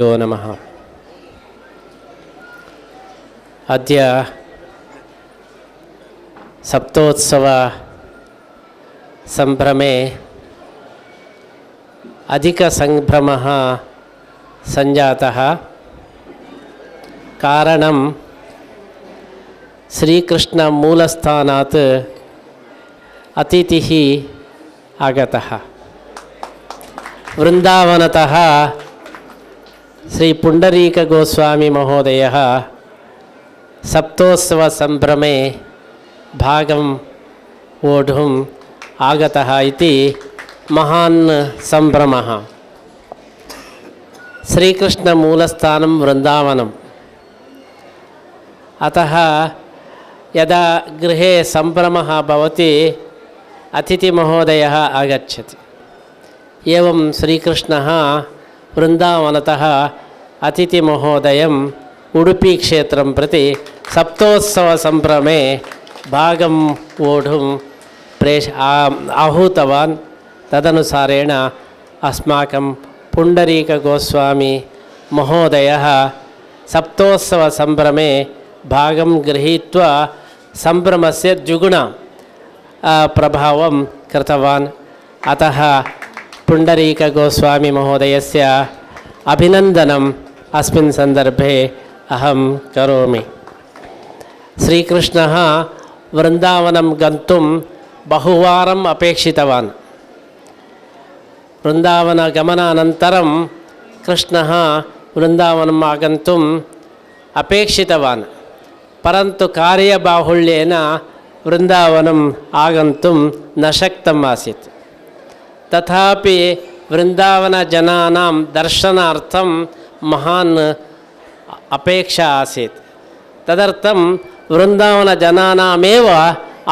यो नमः। अद्य सप्तोत्सव संभ्रमे अधिकसंभ्रमः संजातः। कारणं श्रीकृष्णमूलस्थानात् अतिथिः आगतः। वृन्दावनतः श्री पुंडरीक गोस्वामी महोदयः सप्तोत्सव संभ्रमे भागं वोढुम् आगतः इति महान् संभ्रमः। श्रीकृष्णमूलस्थानं वृन्दावनम्। अतः यदा गृहे संभ्रमः भवति अतिथिमहोदयः आगच्छति। एवं श्रीकृष्णः वृन्दावनतः अतिथिमहोदयम् उडुपी क्षेत्रं प्रति सप्तोत्सव संभ्रमे भागं वोढुं आहूतवान्। तदनुसारेण अस्माकं पुंडरीक गोस्वामी महोदयः सप्तोत्सव संभ्रमे भागं गृहीत्वा संभ्रमस्य द्विगुण प्रभावं कृतवान्। अतः पुंडरीक गोस्वामी महोदयस्य अभिनन्दनम् अस्मिन् सन्दर्भे अहं करोमि। श्रीकृष्णः वृन्दावनं गन्तुं बहुवारम् अपेक्षितवान्। वृन्दावनगमनानन्तरं कृष्णः वृन्दावनम् आगन्तुम् अपेक्षितवान्, परन्तु कार्यबाहुल्येन वृन्दावनम् आगन्तुं न शक्तम् आसीत्। तथापि वृन्दावनजनानां दर्शनार्थं महान् अपेक्षा आसीत्। तदर्थं वृन्दावनजनानामेव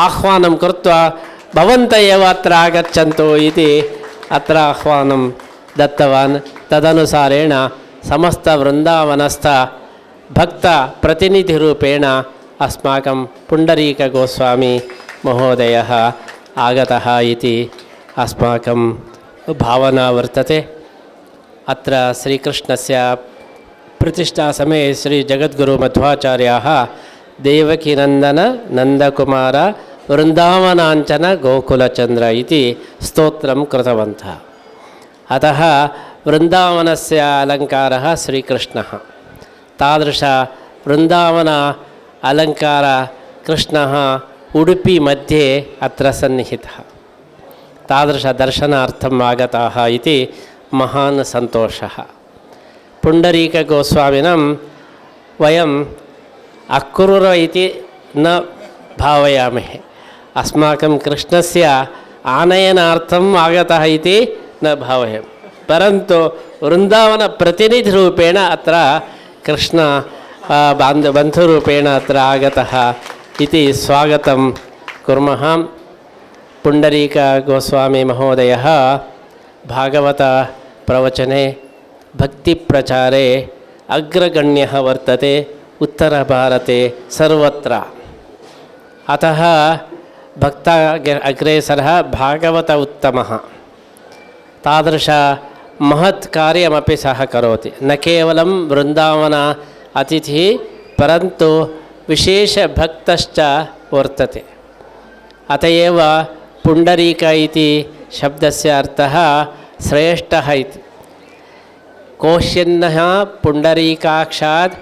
आह्वानं कृत्वा भवन्तः एव अत्र आगच्छन्तु इति अत्र आह्वानं दत्तवान्। तदनुसारेण समस्तवृन्दावनस्थ भक्तप्रतिनिधिरूपेण अस्माकं पुण्डरीकगोस्वामी महोदयः आगतः इति अस्माकं भावना वर्तते। अत्र श्रीकृष्णस्य प्रतिष्ठासमये श्री जगद्गुरुमध्वाचार्याः देवकीनन्दन नन्दकुमार वृन्दावनाञ्चन गोकुलचन्द्र इति स्तोत्रं कृतवन्तः। अतः वृन्दावनस्य अलङ्कारः श्रीकृष्णः। तादृश वृन्दावन अलङ्कार कृष्णः उडुपी मध्ये अत्र सन्निहितः। तादृशदर्शनार्थम् आगताः इति महान् सन्तोषः। पुण्डरीकगोस्वामिनं वयम् अक्रूर इति न भावयामहे। अस्माकं कृष्णस्य आनयनार्थम् आगतः इति न भावयामः, परन्तु वृन्दावनप्रतिनिधिरूपेण अत्र कृष्ण बन्धुरूपेण अत्र आगतः इति स्वागतं कुर्मः। पुंडरीक गोस्वामी महोदयः भागवत प्रवचने भक्तिप्रचारे अग्रगण्यः वर्तते उत्तरभारते सर्वत्र। अतः भक्त अग्रेसरः भागवत उत्तमः। तादृश महत् कार्यमपि सः करोति। न केवलं वृन्दावन अतिथिः, परन्तु विशेषभक्तश्च वर्तते। अत एव पुण्डरीक इति शब्दस्य अर्थः श्रेष्ठः इति। कोश्यन्नः पुण्डरीकाक्षात्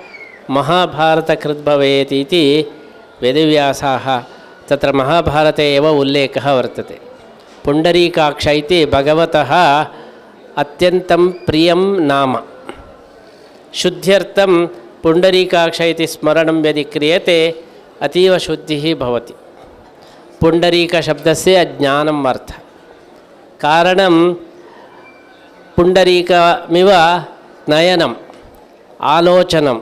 महाभारतकृत् भवेत् इति वेदव्यासाः तत्र महाभारते एव उल्लेखः वर्तते। पुण्डरीकाक्ष इति भगवतः अत्यन्तं प्रियं नाम। शुद्ध्यर्थं पुण्डरीकाक्ष इति स्मरणं यदि क्रियते अतीव शुद्धिः भवति। पुण्डरीकशब्दस्य ज्ञानम् अर्थः। कारणं पुण्डरीकमिव नयनम् आलोचनं।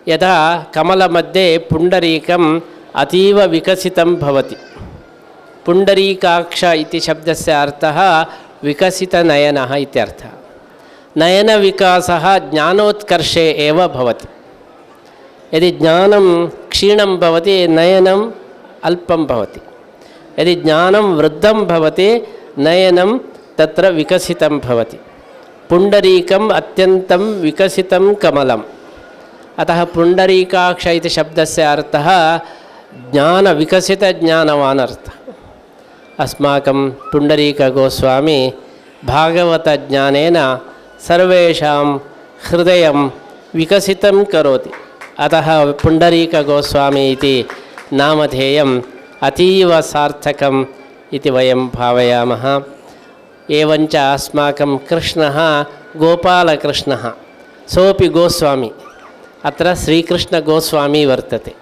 यदा कमलमध्ये पुण्डरीकम् अतीव विकसितं भवति। पुण्डरीकाक्ष इति शब्दस्य अर्थः विकसितनयनः इत्यर्थः। नयनविकासः ज्ञानोत्कर्षे एव भवति। यदि ज्ञानं क्षीणं भवति नयनम् अल्पं भवति। यदि ज्ञानं वृद्धं भवति नयनं तत्र विकसितं भवति। पुण्डरीकम् अत्यन्तं विकसितं कमलम्। अतः पुण्डरीकाक्ष इति शब्दस्य अर्थः ज्ञानविकसितज्ञानवान् अर्थः। अस्माकं पुण्डरीकगोस्वामी भागवतज्ञानेन सर्वेषां हृदयं विकसितं करोति। अतः पुण्डरीकगोस्वामी इति नामधेयम् अतीव सार्थकम् इति वयं भावयामः। एवञ्च अस्माकं कृष्णः गोपालकृष्णः सोऽपि गोस्वामी, अत्र श्रीकृष्णगोस्वामी वर्तते।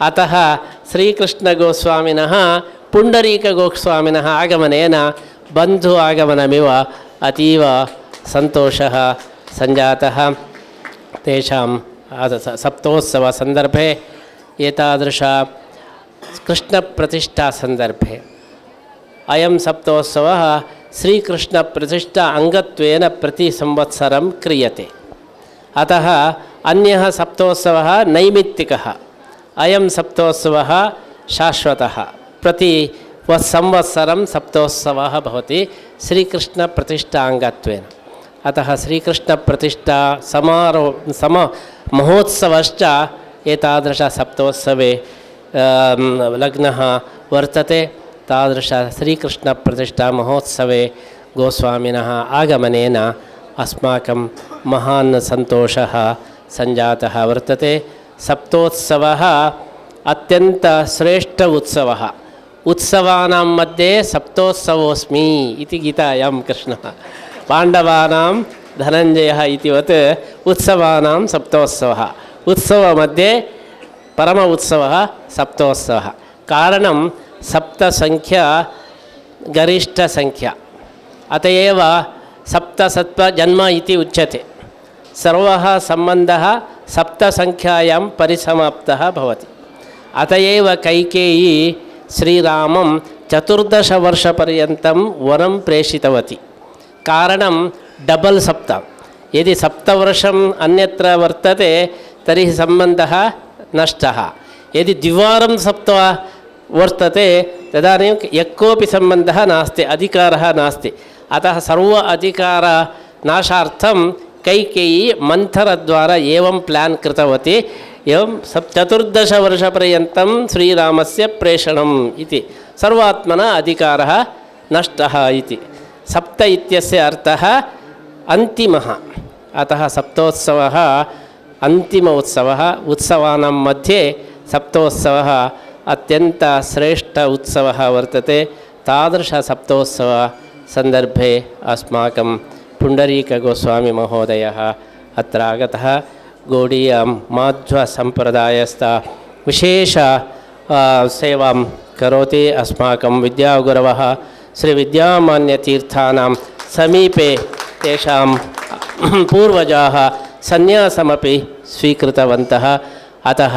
अतः श्रीकृष्णगोस्वामिनः पुण्डरीकगोस्वामिनः आगमनेन बन्धु आगमनमिव अतीव सन्तोषः सञ्जातः। तेषां सप्तोत्सवसन्दर्भे एतादृश कृष्णप्रतिष्ठासन्दर्भे अयं सप्तोत्सवः श्रीकृष्णप्रतिष्ठा अङ्गत्वेन प्रतिसंवत्सरं क्रियते। अतः अन्यः सप्तोत्सवः नैमित्तिकः, अयं सप्तोत्सवः शाश्वतः। प्रति संवत्सरं सप्तोत्सवः भवति श्रीकृष्णप्रतिष्ठा अङ्गत्वेन। अतः श्रीकृष्णप्रतिष्ठा महोत्सवश्च एतादृश सप्तोत्सवे लग्नः वर्तते। तादृश श्रीकृष्णप्रतिष्ठा महोत्सवे गोस्वामिनः आगमनेन अस्माकं महान् सन्तोषः सञ्जातः वर्तते। सप्तोत्सवः अत्यन्तश्रेष्ठ उत्सवः। उत्सवानां मध्ये सप्तोत्सवोऽस्मि इति गीतायां कृष्णः, पाण्डवानां धनञ्जयः इतिवत् उत्सवानां सप्तोत्सवः। उत्सवमध्ये परम उत्सवः सप्तोत्सवः। कारणं सप्तसङ्ख्या गरिष्ठसङ्ख्या, अत एव सप्तसत्त्वजन्म इति उच्यते। सर्वः सम्बन्धः सप्तसङ्ख्यायां परिसमाप्तः भवति। अत एव कैकेयी श्रीरामं 14 वर्षपर्यन्तं वनं प्रेषितवती। कारणं डबल् सप्त, यदि 7 वर्षम् अन्यत्र वर्तते तर्हि सम्बन्धः नष्टः। यदि द्विवारं 7 वर्तते तदानीं यः कोऽपि सम्बन्धः नास्ति, अधिकारः नास्ति। अतः सर्व अधिकारनाशार्थं कैकेयी मन्थरद्वारा एवं प्लान् कृतवती। एवं 14 वर्षपर्यन्तं श्रीरामस्य प्रेषणम् इति, सर्वात्मना अधिकारः नष्टः इति। सप्त इत्यस्य अर्थः अन्तिमः। अतः सप्तोत्सवः अन्तिम उत्सवः। उत्सवानां मध्ये सप्तोत्सवः अत्यन्तश्रेष्ठ उत्सवः वर्तते। तादृशसप्तोत्सव सन्दर्भे अस्माकं पुण्डरीकगोस्वामी महोदयः अत्र आगतः। गौडीय माध्वसम्प्रदायस्थ विशेष सेवां करोति। अस्माकं विद्यागुरवः श्रीविद्यामान्यतीर्थानां समीपे तेषां पूर्वजाः सन्यासमपि स्वीकृतवन्तः। अतः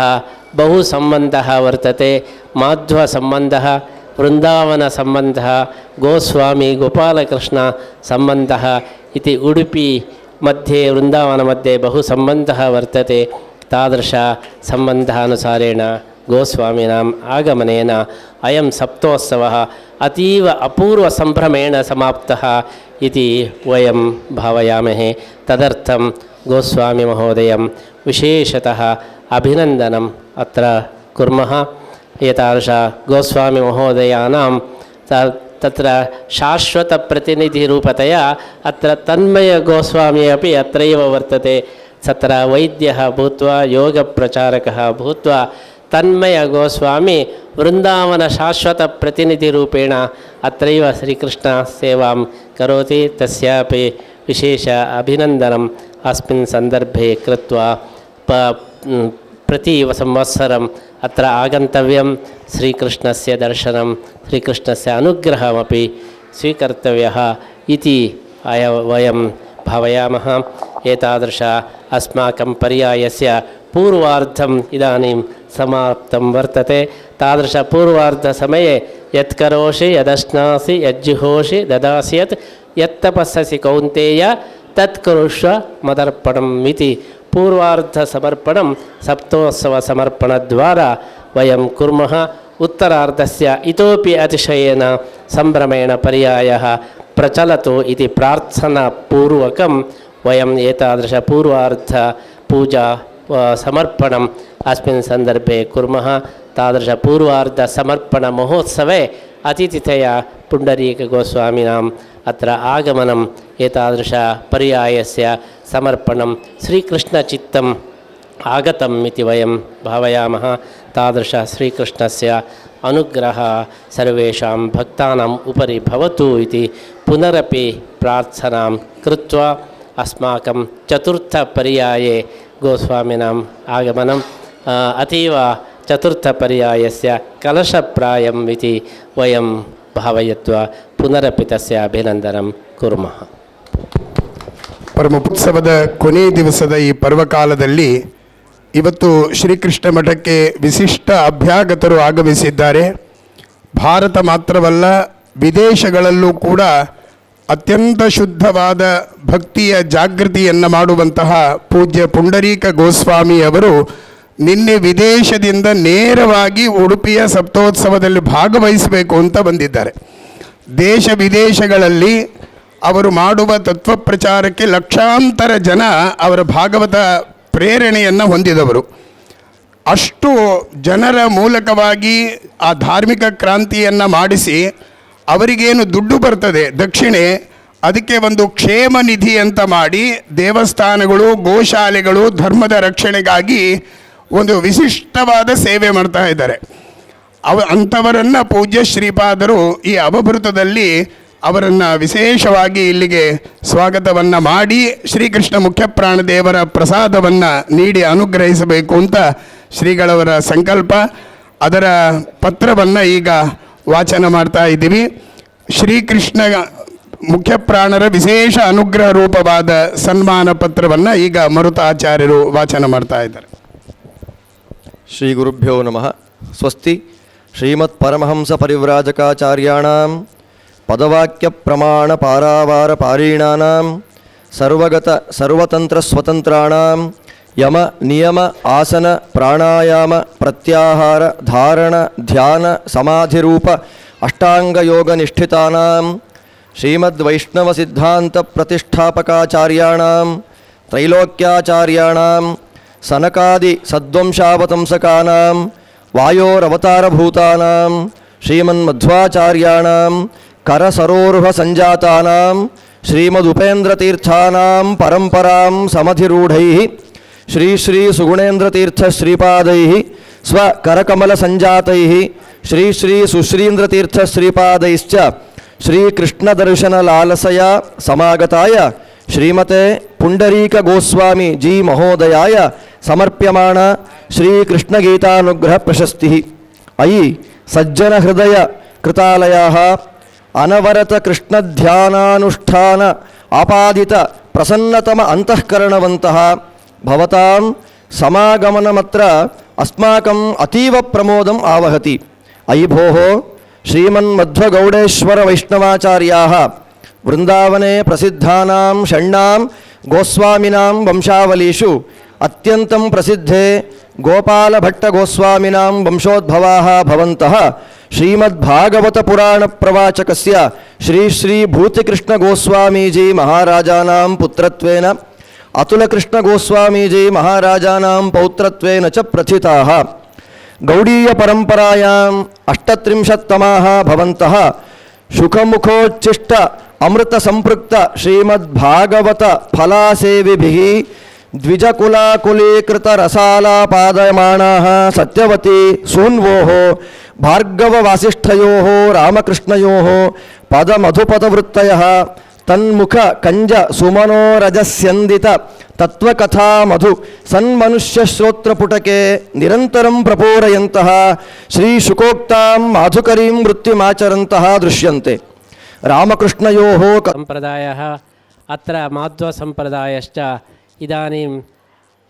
बहु सम्बन्धः वर्तते। माध्वसम्बन्धः, वृन्दावनसम्बन्धः, गोस्वामी गोपालकृष्ण सम्बन्धः इति उडुपि मध्ये वृन्दावनमध्ये बहु सम्बन्धः वर्तते। तादृशसम्बन्धानुसारेण गोस्वामिनाम् आगमनेन अयं सप्तोत्सवः अतीव अपूर्वसम्भ्रमेण समाप्तः इति वयं भावयामहे। तदर्थं गोस्वामीमहोदयं विशेषतः अभिनन्दनम् अत्र कुर्मः। एतादृश गोस्वामीमहोदयानां तत्र शाश्वतप्रतिनिधिरूपतया अत्र तन्मयगोस्वामी अपि अत्रैव वर्तते। तत्र वैद्यः भूत्वा योगप्रचारकः भूत्वा तन्मयगोस्वामी वृन्दावनशाश्वतप्रतिनिधिरूपेण अत्रैव श्रीकृष्णसेवां करोति। तस्यापि विशेष अभिनन्दनम् अस्मिन् सन्दर्भे कृत्वा प्रति संवत्सरम् अत्र आगन्तव्यं। श्रीकृष्णस्य दर्शनं, श्रीकृष्णस्य अनुग्रहमपि स्वीकर्तव्यः इति वयं भावयामः। एतादृश अस्माकं पर्यायस्य पूर्वार्धम् इदानीं समाप्तं वर्तते। तादृशपूर्वार्धसमये यत्करोषि यदश्नासि यज्जुहोषि ददासि यत्तपस्ससि कौन्तेय तत्कुरुष्व मदर्पणम् इति पूर्वार्धसमर्पणं सप्तोत्सवसमर्पणद्वारा वयं कुर्मः। उत्तरार्धस्य इतोपि अतिशयेन सम्भ्रमेण पर्यायः प्रचलतु इति प्रार्थनापूर्वकं वयम् एतादृशपूर्वार्धपूजा समर्पणम् अस्मिन् सन्दर्भे कुर्मः। तादृशपूर्वार्धसमर्पणमहोत्सवे अतिथितया पुण्डरीकगोस्वामिनाम् अत्र आगमनम् एतादृशपर्यायस्य समर्पणं श्रीकृष्णचित्तम् आगतम् इति वयं भावयामः। तादृश श्रीकृष्णस्य अनुग्रहः सर्वेषां भक्तानाम् उपरि भवतु इति पुनरपि प्रार्थनां कृत्वा अस्माकं चतुर्थपर्याये गोस्वामिनाम् आगमनम् अतीव चतुर्थपर्यायस्य कलशप्रायम् इति वयं भावयित्वा पुनरपि तस्य अभिनन्दनं कुर्मः। ಪರಮೋತ್ಸವದ ಕೊನೆ ದಿವಸದ ಈ ಪರ್ವಕಾಲದಲ್ಲಿ ಇವತ್ತು ಶ್ರೀಕೃಷ್ಣ ಮಠಕ್ಕೆ ವಿಶಿಷ್ಟ ಅಭ್ಯಾಗತರು ಆಗಮಿಸಿದ್ದಾರೆ. ಭಾರತ ಮಾತ್ರವಲ್ಲ, ವಿದೇಶಗಳಲ್ಲೂ ಕೂಡ ಅತ್ಯಂತ ಶುದ್ಧವಾದ ಭಕ್ತಿಯ ಜಾಗೃತಿಯನ್ನು ಮಾಡುವಂತಹ ಪೂಜ್ಯ ಪುಂಡರೀಕ ಗೋಸ್ವಾಮಿಯವರು ನಿನ್ನೆ ವಿದೇಶದಿಂದ ನೇರವಾಗಿ ಉಡುಪಿಯ ಸಪ್ತೋತ್ಸವದಲ್ಲಿ ಭಾಗವಹಿಸಬೇಕು ಅಂತ ಬಂದಿದ್ದಾರೆ. ದೇಶ ವಿದೇಶಗಳಲ್ಲಿ ಅವರು ಮಾಡುವ ತತ್ವ ಪ್ರಚಾರಕ್ಕೆ ಲಕ್ಷಾಂತರ ಜನ ಅವರ ಭಾಗವತ ಪ್ರೇರಣೆಯನ್ನು ಹೊಂದಿದವರು. ಅಷ್ಟು ಜನರ ಮೂಲಕವಾಗಿ ಆ ಧಾರ್ಮಿಕ ಕ್ರಾಂತಿಯನ್ನು ಮಾಡಿಸಿ ಅವರಿಗೇನು ದುಡ್ಡು ಬರ್ತದೆ ದಕ್ಷಿಣೆ, ಅದಕ್ಕೆ ಒಂದು ಕ್ಷೇಮ ನಿಧಿ ಅಂತ ಮಾಡಿ ದೇವಸ್ಥಾನಗಳು, ಗೋಶಾಲೆಗಳು, ಧರ್ಮದ ರಕ್ಷಣೆಗಾಗಿ ಒಂದು ವಿಶಿಷ್ಟವಾದ ಸೇವೆ ಮಾಡ್ತಾ ಇದ್ದಾರೆ. ಅಂಥವರನ್ನು ಪೂಜ್ಯ ಶ್ರೀಪಾದರು ಈ ಅವಭೃತದಲ್ಲಿ ಅವರನ್ನು ವಿಶೇಷವಾಗಿ ಇಲ್ಲಿಗೆ ಸ್ವಾಗತವನ್ನು ಮಾಡಿ ಶ್ರೀಕೃಷ್ಣ ಮುಖ್ಯಪ್ರಾಣ ದೇವರ ಪ್ರಸಾದವನ್ನು ನೀಡಿ ಅನುಗ್ರಹಿಸಬೇಕು ಅಂತ ಶ್ರೀಗಳವರ ಸಂಕಲ್ಪ. ಅದರ ಪತ್ರವನ್ನು ಈಗ ವಾಚನ ಮಾಡ್ತಾ ಇದ್ದೀವಿ. ಶ್ರೀಕೃಷ್ಣ ಮುಖ್ಯಪ್ರಾಣರ ವಿಶೇಷ ಅನುಗ್ರಹ ರೂಪವಾದ ಸನ್ಮಾನ ಪತ್ರವನ್ನು ಈಗ ಮರುತಾಚಾರ್ಯರು ವಾಚನ ಮಾಡ್ತಾ ಇದ್ದಾರೆ. ಶ್ರೀ ಗುರುಭ್ಯೋ ನಮಃ. ಸ್ವಸ್ತಿ ಶ್ರೀಮತ್ ಪರಮಹಂಸ ಪರಿವ್ರಾಜಕಾಚಾರ್ಯಾಣಾಂ ಪದವಾಕ್ಯ ಪ್ರಮಾಣ ಪಾರಾವಾರ ಪಾರೀಣಾನಾಂ ಸರ್ವಗತ ಸರ್ವತಂತ್ರ ಸ್ವತಂತ್ರಾಣಾಂ ಯಮ ನಿಯಮ ಆಸನ ಪ್ರಾಣಾಯಾಮ ಪ್ರತ್ಯಾಹಾರ ಧಾರಣ ಧ್ಯಾನ ಸಮಾಧಿರೂಪ ಅಷ್ಟಾಂಗಯೋಗ ನಿಷ್ಠಿತಾನಾಂ ಶ್ರೀಮದ್ವೈಷ್ಣವ ಸಿದ್ಧಾಂತ ಪ್ರತಿಷ್ಠಾಪಕಾಚಾರ್ಯಾಣಾಂ ತ್ರೈಲೋಕ್ಯಾಚಾರ್ಯಾಣಾಂ ಸನಕಾದಿ ಸದ್ವಂಶಾವತಂಸಕಾನಾಂ ವಾಯೋರವತಾರಭೂತಾನಾಂ ಶ್ರೀಮನ್ಮಧ್ವಾಚಾರ್ಯಾಣಾಂ ಕರಸರೋರುಹ ಸಂಜಾತಾನಾಂ ಶ್ರೀಮದುಪೇಂದ್ರತೀರ್ಥಾನಾಂ ಪರಂಪರಾಂ ಸಮಧಿರೂಢೈಃ ಶ್ರೀ ಶ್ರೀ ಸುಗುಣೇಂದ್ರತೀರ್ಥ ಶ್ರೀಪಾದೈಃ ಸ್ವಕರಕಮಲ ಸಂಜಾತೈಃ ಶ್ರೀ ಶ್ರೀ ಸುಶ್ರೀಂದ್ರತೀರ್ಥ ಶ್ರೀಪಾದೈಶ್ಚ ಶ್ರೀಕೃಷ್ಣದರ್ಶನ ಲಾಲಸಯ ಸಮಾಗತಾಯ ಶ್ರೀಮತೆ ಪುಂಡರೀಕ ಗೋಸ್ವಾಮಿ ಜಿ ಮಹೋದಯಾಯ ಸಮರ್ಪ್ಯಮಾಣ ಶ್ರೀಕೃಷ್ಣಗೀತಾನುಗ್ರಹ ಪ್ರಶಸ್ತಿ. ಅಯಿ ಸಜ್ಜನ ಹೃದಯ ಕೃತಾಲಯಾಃ ಅನವರತ ಕೃಷ್ಣಧ್ಯಾನಾನುಷ್ಠಾನ ಆಪಾದಿತ ಪ್ರಸನ್ನತಮ ಅಂತಃಕರಣವಂತಹ ಭವತಾಂ ಸಮಾಗಮನಮತ್ರ ಅಸ್ಮಾಕಂ ಅತೀವ ಪ್ರಮೋದಂ ಆವಹತಿ. ಅಯಿ ಭೋಃ ಶ್ರೀಮನ್ಮಧ್ವಗೌಡೇಶ್ವರ ವೈಷ್ಣವಾಚಾರ್ಯಾಃ ವೃಂದಾವನೆ ಪ್ರಸಿದ್ಧಾನಾಂ ಷಣ್ಣಾಂ ಗೋಸ್ವಾಮಿನಾಂ ವಂಶಾವಲೀಷು ಅತ್ಯಂತಂ ಪ್ರಸಿದ್ಧೇ ಗೋಪಾಲಭಟ್ಟಗೋಸ್ವಾಮಿನಾಂ ವಂಶೋದ್ಭವಾಃ ಭವಂತಃ ಶ್ರೀಮದ್ಭಾಗವತ ಪುರಾಣ ಪ್ರವಾಚಕಸ್ಯ ಶ್ರೀ ಶ್ರೀ ಭೂತಿಕೃಷ್ಣ ಗೋಸ್ವಾಮೀಜಿ ಮಹಾರಾಜಾನಾಂ ಪುತ್ರತ್ವೇನ ಅತುಲಕೃಷ್ಣ ಗೋಸ್ವಾಮೀಜಿ ಮಹಾರಾಜಾನಾಂ ಪೌತ್ರತ್ವೇನ ಚ ಪ್ರಥಿತಾಃ. ಗೌಡೀಯ ಪರಂಪರಾಯಾಂ ಅಷ್ಟತ್ರಿಂಶತ್ತಮಾಃ ಭವಂತಃ ಶುಕಮುಖೋಚ್ಚಿಷ್ಟ ಅಮೃತ ಸಂಪೃಕ್ತ ಶ್ರೀಮದ್ಭಾಗವತ ಫಲಾಸೇವಿಭಿಃ ದ್ವಿಜಕುಲಾಕುಲೀಕೃತ ರಸಾಲಾಪಾದಯಮಾನಾಃ ಸತ್ಯವತಿ ಸೂನ್ವೋಃ ಭಾರ್ಗವವಾಸಿಷ್ಠಯೋಃ ರಾಮಕೃಷ್ಣಯೋಃ ಪದಮಧುಪದವೃತ್ತಯಃ ತನ್ಮುಖ ಕಂಜ ಸುಮನೋರಜಸ್ಯಂದಿತ ತತ್ವಕಥಾ ಮಧು ಸನ್ಮನುಷ್ಯ ಶ್ರೋತ್ರಪುಟಕೆ ನಿರಂತರಂ ಪ್ರಪೂರಯಂತಹ ಶ್ರೀ ಶುಕೋಕ್ತಾಂ ಮಾಧುಕರೀಂ ವೃತ್ತಿಮಾಚರಂತಹ ದೃಶ್ಯಂತೆ. ರಾಮಕೃಷ್ಣಯೋಃ ಸಂಪ್ರದಾಯಃ ಅತ್ರ ಮಾಧ್ವ ಸಂಪ್ರದಾಯಶ್ಚ ಇದಾनीं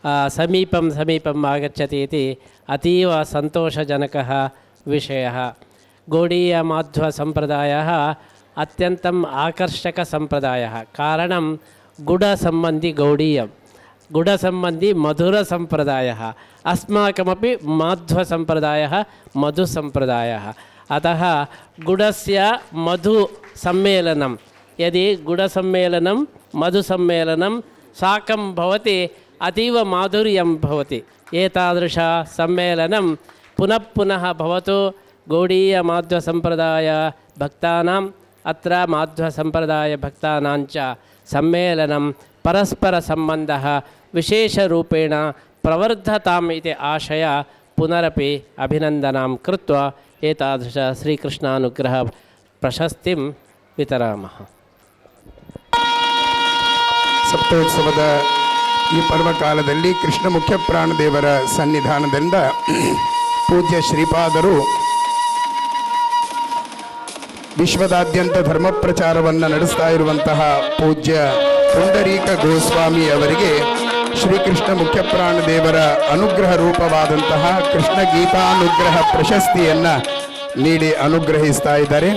समीपम् आगच्छति इति अतीव सन्तोषजनकः विषयः. गौडीयमाध्वसम्प्रदायः अत्यन्तम् आकर्षकसम्प्रदायः. कारणं गुडसम्बन्धी गौडीयं, गुडसम्बन्धी मधुरसम्प्रदायः. अस्माकमपि माध्वसम्प्रदायः मधुसम्प्रदायः. अतः गुडस्य मधुसम्मेलनं यदि गुडसम्मेलनं मधुसम्मेलनं साकं भवति अतीव माधुर्यं भवति। एतादृश सम्मेलनं पुनः पुनः भवतु। गौडीयमाध्वसम्प्रदाय भक्तानाम् अत्र माध्वसम्प्रदायभक्तानां च सम्मेलनं परस्परसम्बन्धः विशेषरूपेण प्रवर्धताम् इति आशय पुनरपि अभिनन्दनं कृत्वा एतादृश श्रीकृष्णानुग्रह प्रशस्तिं वितरामः। ಸಪ್ತೋತ್ಸವದ ಈ ಪರ್ವಕಾಲದಲ್ಲಿ ಕೃಷ್ಣ ಮುಖ್ಯ ಪ್ರಾಣದೇವರ ಸನ್ನಿಧಾನದಿಂದ ಪೂಜ್ಯ ಶ್ರೀಪಾದರು ವಿಶ್ವದಾದ್ಯಂತ ಧರ್ಮ ಪ್ರಚಾರವನ್ನು ನಡೆಸ್ತಾ ಇರುವಂತಹ ಪೂಜ್ಯ ಪುಂಡರೀಕ ಗೋಸ್ವಾಮಿ ಅವರಿಗೆ ಶ್ರೀಕೃಷ್ಣ ಮುಖ್ಯ ಪ್ರಾಣದೇವರ ಅನುಗ್ರಹ ರೂಪವಾದಂತಹ ಕೃಷ್ಣ ಗೀತಾನುಗ್ರಹ ಪ್ರಶಸ್ತಿಯನ್ನು ನೀಡಿ ಅನುಗ್ರಹಿಸ್ತಾ ಇದ್ದಾರೆ.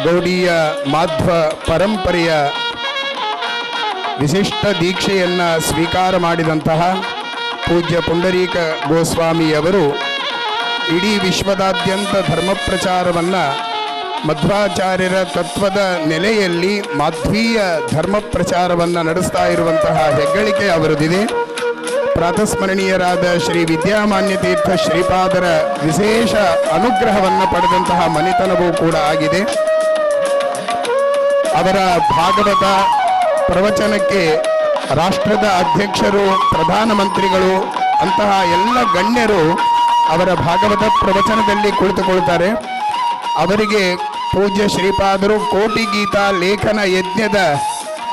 ಗೌಡೀಯ ಮಾಧ್ವ ಪರಂಪರೆಯ ವಿಶಿಷ್ಟ ದೀಕ್ಷೆಯನ್ನು ಸ್ವೀಕಾರ ಮಾಡಿದಂತಹ ಪೂಜ್ಯ ಪುಂಡರೀಕ ಗೋಸ್ವಾಮಿಯವರು ಇಡೀ ವಿಶ್ವದಾದ್ಯಂತ ಧರ್ಮ ಪ್ರಚಾರವನ್ನು ಮಧ್ವಾಚಾರ್ಯರ ತತ್ವದ ನೆಲೆಯಲ್ಲಿ ಮಾಧ್ವೀಯ ಧರ್ಮ ಪ್ರಚಾರವನ್ನು ನಡೆಸ್ತಾ ಇರುವಂತಹ ಹೆಗ್ಗಳಿಕೆ ಅವರದಿದೆ. ಪ್ರಾತಸ್ಮರಣೀಯರಾದ ಶ್ರೀ ವಿದ್ಯಾಮಾನ್ಯ ತೀರ್ಥ ಶ್ರೀಪಾದರ ವಿಶೇಷ ಅನುಗ್ರಹವನ್ನು ಪಡೆದಂತಹ ಮನೆತನವೂ ಕೂಡ ಆಗಿದೆ. ಅವರ ಭಾಗವತ ಪ್ರವಚನಕ್ಕೆ ರಾಷ್ಟ್ರದ ಅಧ್ಯಕ್ಷರು, ಪ್ರಧಾನಮಂತ್ರಿಗಳು ಅಂತಹ ಎಲ್ಲ ಗಣ್ಯರು ಅವರ ಭಾಗವತ ಪ್ರವಚನದಲ್ಲಿ ಕುಳಿತುಕೊಳ್ತಾರೆ. ಅವರಿಗೆ ಪೂಜ್ಯ ಶ್ರೀಪಾದರು ಕೋಟಿ ಗೀತಾ ಲೇಖನ ಯಜ್ಞದ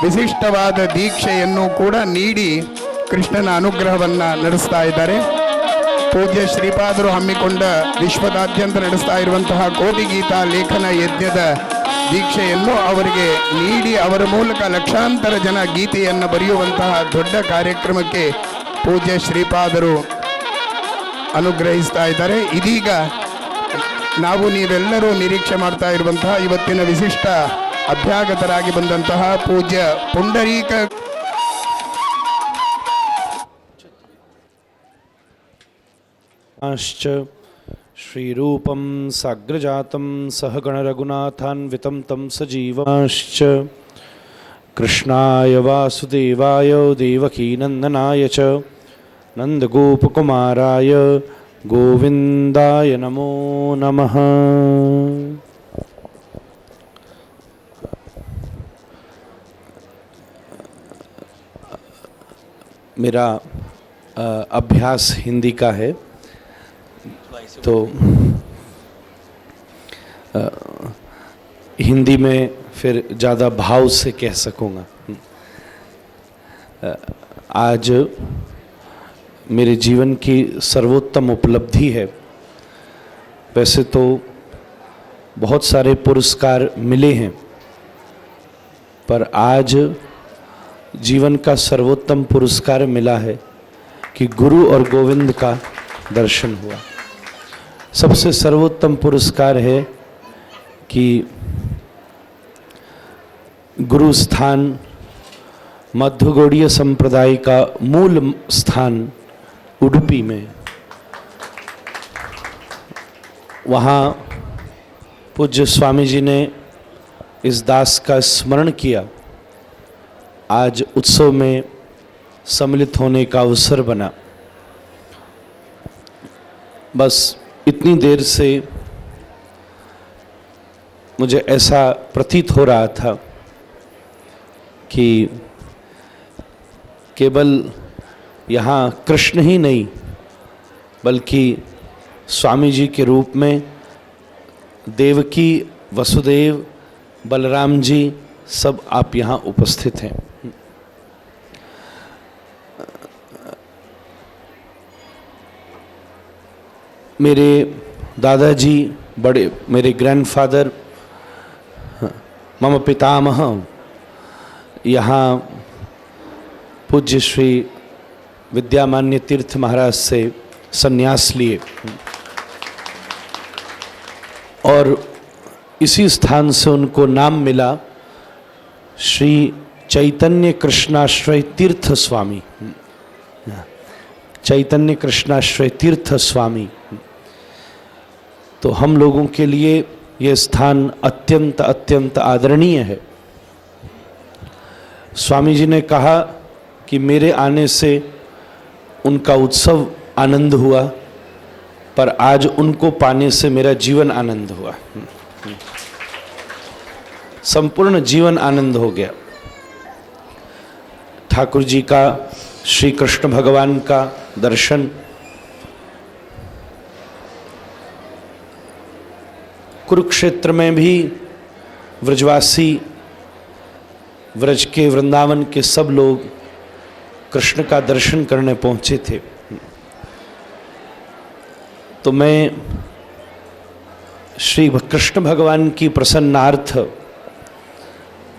ವಿಶಿಷ್ಟವಾದ ದೀಕ್ಷೆಯನ್ನು ಕೂಡ ನೀಡಿ ಕೃಷ್ಣನ ಅನುಗ್ರಹವನ್ನು ನಡೆಸ್ತಾ ಇದ್ದಾರೆ. ಪೂಜ್ಯ ಶ್ರೀಪಾದರು ಹಮ್ಮಿಕೊಂಡ ವಿಶ್ವದಾದ್ಯಂತ ನಡೆಸ್ತಾ ಇರುವಂತಹ ಕೋಟಿ ಗೀತಾ ಲೇಖನ ಯಜ್ಞದ ದೀಕ್ಷೆಯನ್ನು ಅವರಿಗೆ ನೀಡಿ ಅವರ ಮೂಲಕ ಲಕ್ಷಾಂತರ ಜನ ಗೀತೆಯನ್ನು ಬರೆಯುವಂತಹ ದೊಡ್ಡ ಕಾರ್ಯಕ್ರಮಕ್ಕೆ ಪೂಜ್ಯ ಶ್ರೀಪಾದರು ಅನುಗ್ರಹಿಸ್ತಾ ಇದ್ದಾರೆ. ಇದೀಗ ನಾವು ನೀವೆಲ್ಲರೂ ನಿರೀಕ್ಷೆ ಮಾಡ್ತಾ ಇರುವಂತಹ ಇವತ್ತಿನ ವಿಶಿಷ್ಟ ಅಭ್ಯಾಗತರಾಗಿ ಬಂದಂತಹ ಪೂಜ್ಯ ಪುಂಡರೀಕ श्रीरूपं साग्रजातं सहगणरघुनाथान्वितं तं सजीवांश्च कृष्णाय वासुदेवाय देवकीनन्दनाय च नन्दगोपकुमाराय गोविन्दाय नमो नमः। मेरा अभ्यास हिंदी का है, तो हिंदी में फिर ज़्यादा भाव से कह सकूँगा। आज मेरे जीवन की सर्वोत्तम उपलब्धि है। वैसे तो बहुत सारे पुरस्कार मिले हैं, पर आज जीवन का सर्वोत्तम पुरस्कार मिला है कि गुरु और गोविंद का दर्शन हुआ। सबसे सर्वोत्तम पुरस्कार है कि गुरु स्थान मध्वगौड़ीय संप्रदाय का मूल स्थान उडुपी में, वहाँ पूज्य स्वामी जी ने इस दास का स्मरण किया। आज उत्सव में सम्मिलित होने का अवसर बना। बस इतनी देर से मुझे ऐसा प्रतीत हो रहा था कि केवल यहाँ कृष्ण ही नहीं बल्कि स्वामी जी के रूप में देवकी, वसुदेव, बलराम जी सब आप यहाँ उपस्थित हैं। मेरे दादाजी, बड़े मेरे ग्रैंडफादर, मम पितामह यहाँ पूज्य श्री विद्यामान्य तीर्थ महाराज से संन्यास लिए और इसी स्थान से उनको नाम मिला श्री चैतन्य कृष्णाश्रय तीर्थ स्वामी। चैतन्य कृष्णाश्रय तीर्थ स्वामी। तो हम लोगों के लिए ये स्थान अत्यंत अत्यंत आदरणीय है। स्वामी जी ने कहा कि मेरे आने से उनका उत्सव आनंद हुआ, पर आज उनको पाने से मेरा जीवन आनंद हुआ, संपूर्ण जीवन आनंद हो गया। ठाकुर जी का, श्री कृष्ण भगवान का दर्शन, कुरुक्षेत्र में भी व्रजवासी, व्रज के, वृंदावन के सब लोग कृष्ण का दर्शन करने पहुंचे थे। तो मैं श्री कृष्ण भगवान की प्रसन्नार्थ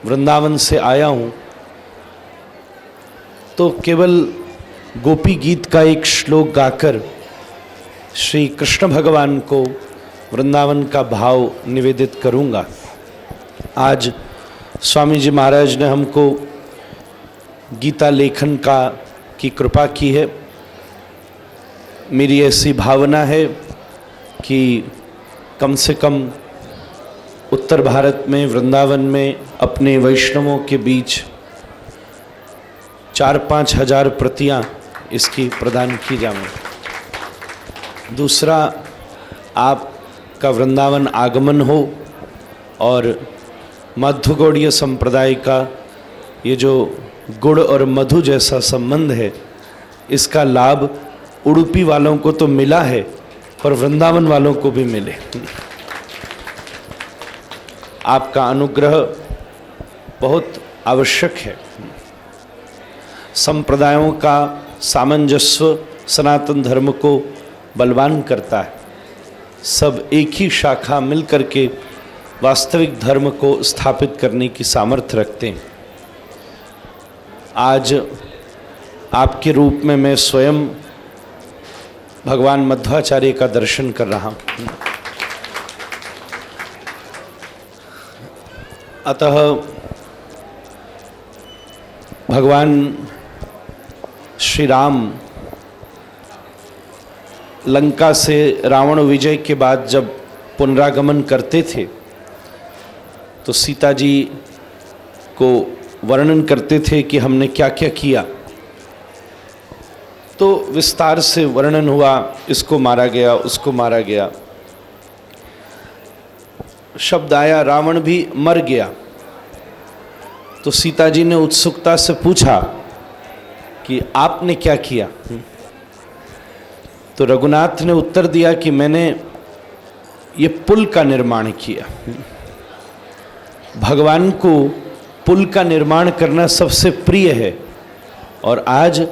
वृंदावन से आया हूँ, तो केवल गोपी गीत का एक श्लोक गाकर श्री कृष्ण भगवान को वृंदावन का भाव निवेदित करूँगा। आज स्वामी जी महाराज ने हमको गीता लेखन की कृपा की है। मेरी ऐसी भावना है कि कम से कम उत्तर भारत में, वृंदावन में अपने वैष्णवों के बीच 4-5 हज़ार प्रतियां इसकी प्रदान की जाएं। दूसरा, आपका वृंदावन आगमन हो और मध्व गौड़ीय संप्रदाय का ये जो गुड़ और मधु जैसा संबंध है, इसका लाभ उडुपी वालों को तो मिला है, पर वृंदावन वालों को भी मिले। आपका अनुग्रह बहुत आवश्यक है। संप्रदायों का सामंजस्य सनातन धर्म को बलवान करता है। सब एक ही शाखा मिलकर के वास्तविक धर्म को स्थापित करने की सामर्थ्य रखते हैं। आज आपके रूप में मैं स्वयं भगवान मध्वाचार्य का दर्शन कर रहा हूँ। अतः भगवान श्री राम लंका से रावण विजय के बाद जब पुनरागमन करते थे, तो सीता जी को वर्णन करते थे कि हमने क्या क्या किया। तो विस्तार से वर्णन हुआ, इसको मारा गया, उसको मारा गया। शब्द आया रावण भी मर गया। तो सीता जी ने उत्सुकता से पूछा कि आपने क्या किया। तो रघुनाथ ने उत्तर दिया कि मैंने ये पुल का निर्माण किया। भगवान को पुल का निर्माण करना सबसे प्रिय है, और आज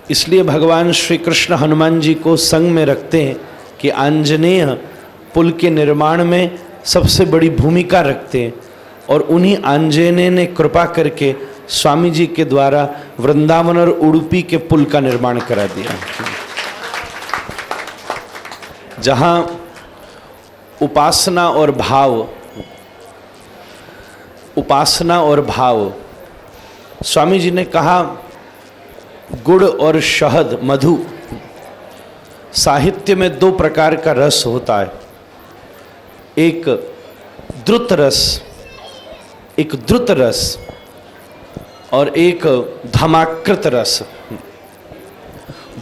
इसलिए भगवान श्री कृष्ण हनुमान जी को संग में रखते हैं कि आंजनेय पुल के निर्माण में सबसे बड़ी भूमिका रखते हैं, और उन्हीं आंजनेय ने कृपा करके स्वामी जी के द्वारा वृंदावन और उडुपी के पुल का निर्माण करा दिया। जहाँ उपासना और भाव, स्वामी जी ने कहा गुड़ और शहद, मधु, साहित्य में 2 प्रकार का रस होता है। एक द्रुत रस और एक धमाकृत रस।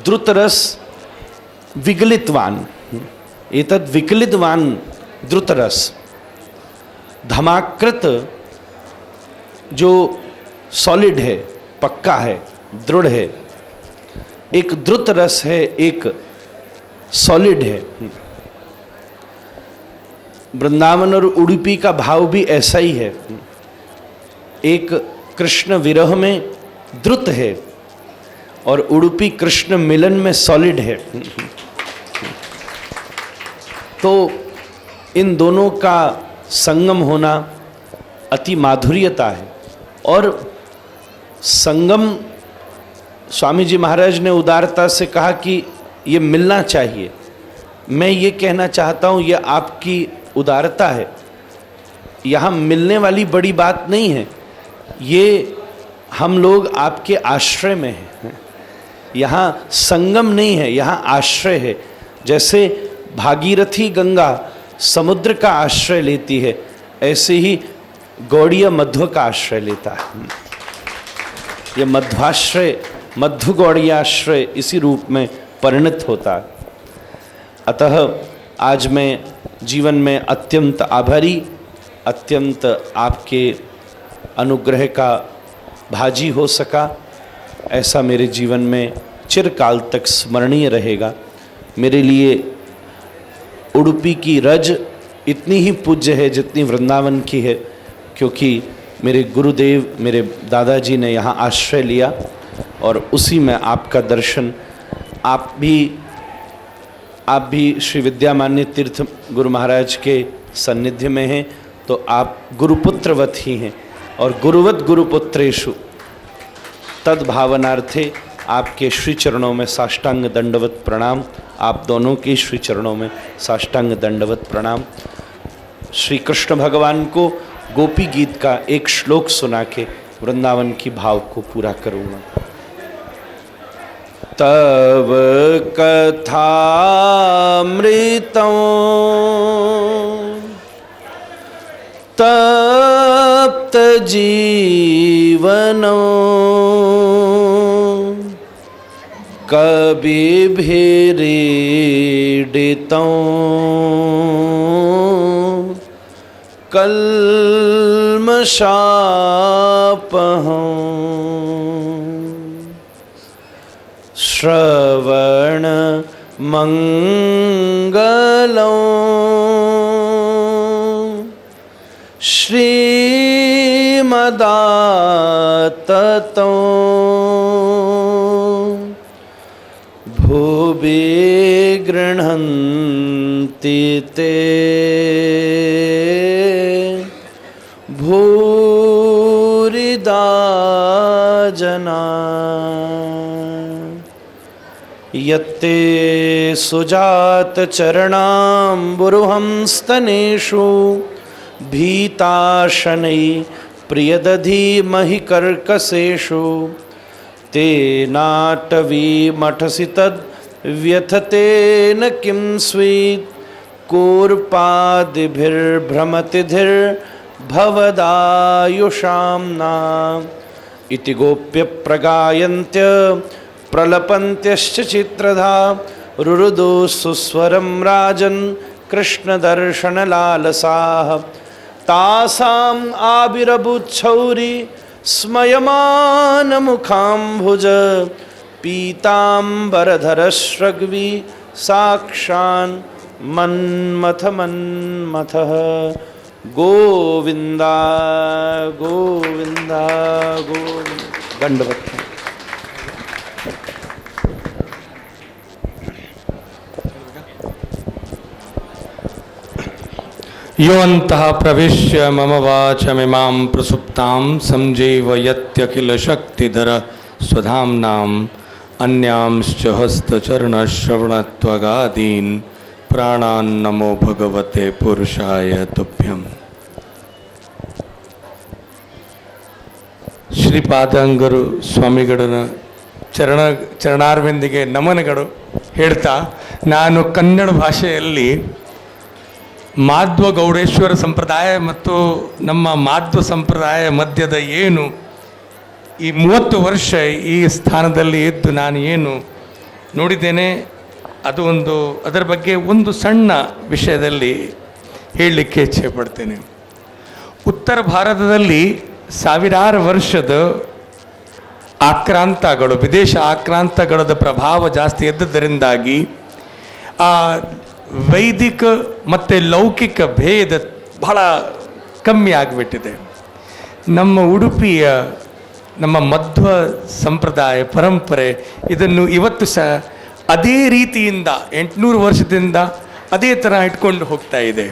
द्रुत रस विगलितवान, एतद् विकलितवान द्रुत रस। धमाकृत जो सॉलिड है, पक्का है, दृढ़ है। एक द्रुत रस है, एक सॉलिड है। वृंदावन और उडुपी का भाव भी ऐसा ही है। एक कृष्ण विरह में द्रुत है और उडुपी कृष्ण मिलन में सॉलिड है। तो इन दोनों का संगम होना अति माधुर्यता है। और संगम, स्वामी जी महाराज ने उदारता से कहा कि ये मिलना चाहिए। मैं ये कहना चाहता हूँ, ये आपकी उदारता है। यहाँ मिलने वाली बड़ी बात नहीं है, ये हम लोग आपके आश्रय में हैं। यहाँ संगम नहीं है, यहाँ आश्रय है। जैसे भागीरथी गंगा समुद्र का आश्रय लेती है, ऐसे ही गौड़िया मध्व का आश्रय लेता है। यह मध्वाश्रय, मध्व गौड़ियाश्रय इसी रूप में परिणत होता है। अतः आज मैं जीवन में अत्यंत आभारी, अत्यंत आपके अनुग्रह का भाजी हो सका, ऐसा मेरे जीवन में चिरकाल तक स्मरणीय रहेगा। मेरे लिए उडुपी की रज इतनी ही पूज्य है जितनी वृंदावन की है, क्योंकि मेरे गुरुदेव, मेरे दादाजी ने यहाँ आश्रय लिया और उसी में आपका दर्शन, आप भी श्री विद्यामान्य तीर्थ गुरु महाराज के सान्निध्य में हैं, तो आप गुरुपुत्रवत ही हैं। और गुरुवत गुरुपुत्रेषु तद भावनार्थे आपके श्री चरणों में साष्टांग दंडवत प्रणाम। आप दोनों के श्री चरणों में साष्टांग दंडवत प्रणाम। श्री कृष्ण भगवान को गोपी गीत का एक श्लोक सुना के वृंदावन की भाव को पूरा करूँगा। तव कथामृतं तप्त जीवनं कविभिरीडितं कल्मषापहं श्रवण मंगलं श्रीमदाततं भुवि गृह्णन्ति ते भूरिदा जना यत्ते सुजात चरणाम्बुरुहंस्तनेषु भीताशनै प्रियदधि महि कर्कशेषु ते नाटवी मठसि तद् व्यथतेन किं स्वीत् कूर्पादिभिर्भ्रमतिधिर्भवदायुषां नाम इति गोप्य प्रगायन्त्य प्रलपन्त्यश्च चित्रधा रुरुदो सुस्वरं राजन् कृष्णदर्शनलालसाः तासाम् आविरबुच्छौरि स्मयमानमुखाम्भुज पीताम्बरधरश्रग्वी साक्षान् मन्मथ मन्मथः गोविन्दा गोविन्दा गोविन्द। दंडवत्। योऽन्तः प्रविश्य मम वाचमिमां प्रसुप्तां संजीवयत्यखिलशक्तिधर स्वधाम्नाम् अन्यांश्च हस्तचरणश्रवणत्वगादीन् प्राणान् नमो भगवते पुरुषाय तुभ्यम्। ಶ್ರೀಪಾದಂಗರು ಸ್ವಾಮಿಗಳ ಚರಣಾರ್ವಿಂದಿಗೆ ನಮನಗಳು ಹೇಳ್ತಾ, ನಾನು ಕನ್ನಡ ಭಾಷೆಯಲ್ಲಿ ಮಾಧ್ವ ಗೌಡೇಶ್ವರ ಸಂಪ್ರದಾಯ ಮತ್ತು ನಮ್ಮ ಮಾಧ್ವ ಸಂಪ್ರದಾಯ ಮಧ್ಯದ ಏನು ಈ 30 ವರ್ಷ ಈ ಸ್ಥಾನದಲ್ಲಿ ಇದ್ದು ನಾನು ಏನು ನೋಡಿದ್ದೇನೆ, ಅದರ ಬಗ್ಗೆ ಒಂದು ಸಣ್ಣ ವಿಷಯದಲ್ಲಿ ಹೇಳಲಿಕ್ಕೆ ಇಚ್ಛೆ ಪಡ್ತೇನೆ. ಉತ್ತರ ಭಾರತದಲ್ಲಿ ಸಾವಿರಾರು ವರ್ಷದ ಆಕ್ರಾಂತಗಳು, ವಿದೇಶ ಆಕ್ರಾಂತಗಳದ ಪ್ರಭಾವ ಜಾಸ್ತಿ ಇದ್ದದರಿಂದಾಗಿ ಆ ವೈದಿಕ ಮತ್ತು ಲೌಕಿಕ ಭೇದ ಬಹಳ ಕಮ್ಮಿ ಆಗಿಬಿಟ್ಟಿದೆ. ನಮ್ಮ ಉಡುಪಿಯ ನಮ್ಮ ಮಧ್ವ ಸಂಪ್ರದಾಯ ಪರಂಪರೆ ಇದನ್ನು ಇವತ್ತು ಸಹ ಅದೇ ರೀತಿಯಿಂದ 800 ವರ್ಷದಿಂದ ಅದೇ ಥರ ಇಟ್ಕೊಂಡು ಹೋಗ್ತಾ ಇದೆ.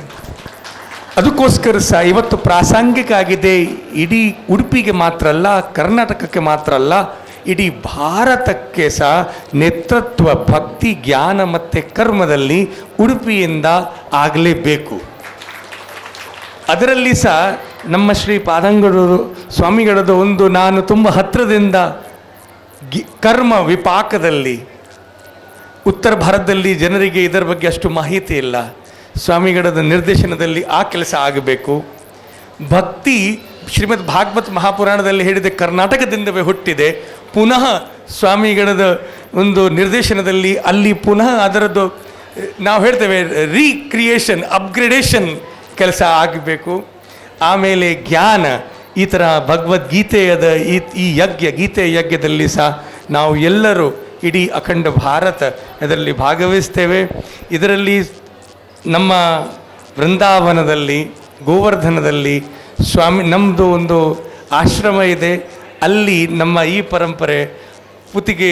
ಅದಕ್ಕೋಸ್ಕರ ಸಹ ಇವತ್ತು ಪ್ರಾಸಂಗಿಕ ಆಗಿದೆ. ಇಡೀ ಉಡುಪಿಗೆ ಮಾತ್ರ ಅಲ್ಲ, ಕರ್ನಾಟಕಕ್ಕೆ ಮಾತ್ರ ಅಲ್ಲ, ಇಡೀ ಭಾರತಕ್ಕೆ ಸಹ ನೇತೃತ್ವ, ಭಕ್ತಿ, ಜ್ಞಾನ ಮತ್ತು ಕರ್ಮದಲ್ಲಿ ಉಡುಪಿಯಿಂದ ಆಗಲೇಬೇಕು. ಅದರಲ್ಲಿ ಸಹ ನಮ್ಮ ಶ್ರೀ ಪಾದಂಗಳೂರು ಸ್ವಾಮಿಗಳದ್ದು ಒಂದು ನಾನು ತುಂಬ ಹತ್ತಿರದಿಂದ ಕರ್ಮ ವಿಪಾಕದಲ್ಲಿ ಉತ್ತರ ಭಾರತದಲ್ಲಿ ಜನರಿಗೆ ಇದರ ಬಗ್ಗೆ ಅಷ್ಟು ಮಾಹಿತಿ ಇಲ್ಲ. ಸ್ವಾಮಿಗಳದ ನಿರ್ದೇಶನದಲ್ಲಿ ಆ ಕೆಲಸ ಆಗಬೇಕು. ಭಕ್ತಿ ಶ್ರೀಮದ್ ಭಾಗವತ್ ಮಹಾಪುರಾಣದಲ್ಲಿ ಹೇಳಿದೆ, ಕರ್ನಾಟಕದಿಂದವೇ ಹುಟ್ಟಿದೆ. ಪುನಃ ಸ್ವಾಮಿಗಳದ ಒಂದು ನಿರ್ದೇಶನದಲ್ಲಿ ಅಲ್ಲಿ ಪುನಃ ಅದರದ್ದು ನಾವು ಹೇಳ್ತೇವೆ ರೀಕ್ರಿಯೇಷನ್, ಅಪ್ಗ್ರೇಡೇಷನ್ ಕೆಲಸ ಆಗಬೇಕು. ಆಮೇಲೆ ಜ್ಞಾನ, ಈ ಥರ ಭಗವದ್ಗೀತೆಯದ ಈ ಗೀತೆಯ ಯಜ್ಞದಲ್ಲಿ ಸಹ ನಾವು ಎಲ್ಲರೂ ಇಡೀ ಅಖಂಡ ಭಾರತ ಇದರಲ್ಲಿ ಭಾಗವಹಿಸ್ತೇವೆ. ಇದರಲ್ಲಿ ನಮ್ಮ ವೃಂದಾವನದಲ್ಲಿ ಗೋವರ್ಧನದಲ್ಲಿ ನಮ್ಮದು ಒಂದು ಆಶ್ರಮ ಇದೆ. ಅಲ್ಲಿ ನಮ್ಮ ಈ ಪರಂಪರೆ ಪುತಿಗೆ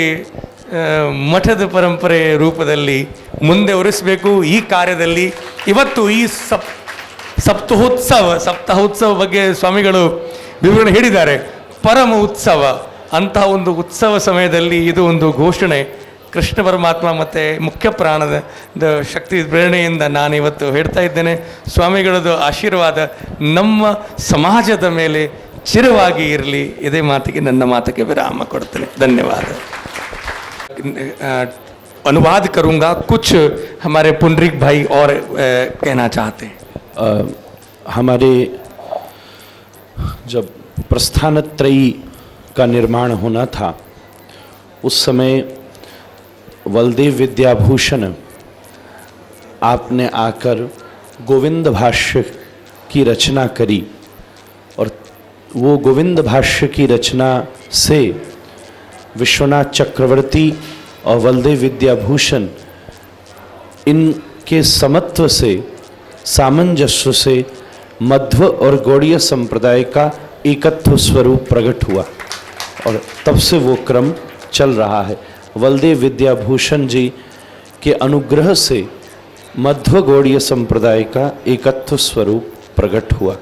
ಮಠದ ಪರಂಪರೆ ರೂಪದಲ್ಲಿ ಮುಂದೆ ಒರೆಸಬೇಕು. ಈ ಕಾರ್ಯದಲ್ಲಿ ಇವತ್ತು ಈ ಸಪ್ತಾಹೋತ್ಸವ ಬಗ್ಗೆ ಸ್ವಾಮಿಗಳು ವಿವರಣೆ ಹೇಳಿದ್ದಾರೆ. ಪರಮ ಉತ್ಸವ, ಅಂತಹ ಒಂದು ಉತ್ಸವ ಸಮಯದಲ್ಲಿ ಇದು ಒಂದು ಘೋಷಣೆ ಕೃಷ್ಣ ಪರಮಾತ್ಮ ಮತ್ತು ಮುಖ್ಯ ಪ್ರಾಣದ ಶಕ್ತಿ ಪ್ರೇರಣೆಯಿಂದ ನಾನು ಇವತ್ತು ಹೇಳ್ತಾ ಇದ್ದೇನೆ. ಸ್ವಾಮಿಗಳದ್ದು ಆಶೀರ್ವಾದ ನಮ್ಮ ಸಮಾಜದ ಮೇಲೆ ಚಿರವಾಗಿ ಇರಲಿ. ಇದೇ ಮಾತಿಗೆ ನನ್ನ ಮಾತಿಗೆ ವಿರಾಮ ಕೊಡ್ತೇನೆ. ಧನ್ಯವಾದ. अनुवाद करूँगा, कुछ हमारे पुंडरीक भाई और कहना चाहते हैं. हमारे जब प्रस्थानत्रयी का निर्माण होना था उस समय बलदेव विद्याभूषण आपने आकर गोविंद भाष्य की रचना करी और वो गोविंद भाष्य की रचना से विश्वनाथ चक्रवर्ती और बलदेव विद्याभूषण इनके समत्व से, सामंजस्य से मध्व और गौड़ीय संप्रदाय का एकत्व स्वरूप प्रकट हुआ और तब से वो क्रम चल रहा है. बलदेव विद्याभूषण जी के अनुग्रह से मध्व गौड़ीय संप्रदाय का एकत्व स्वरूप प्रकट हुआ.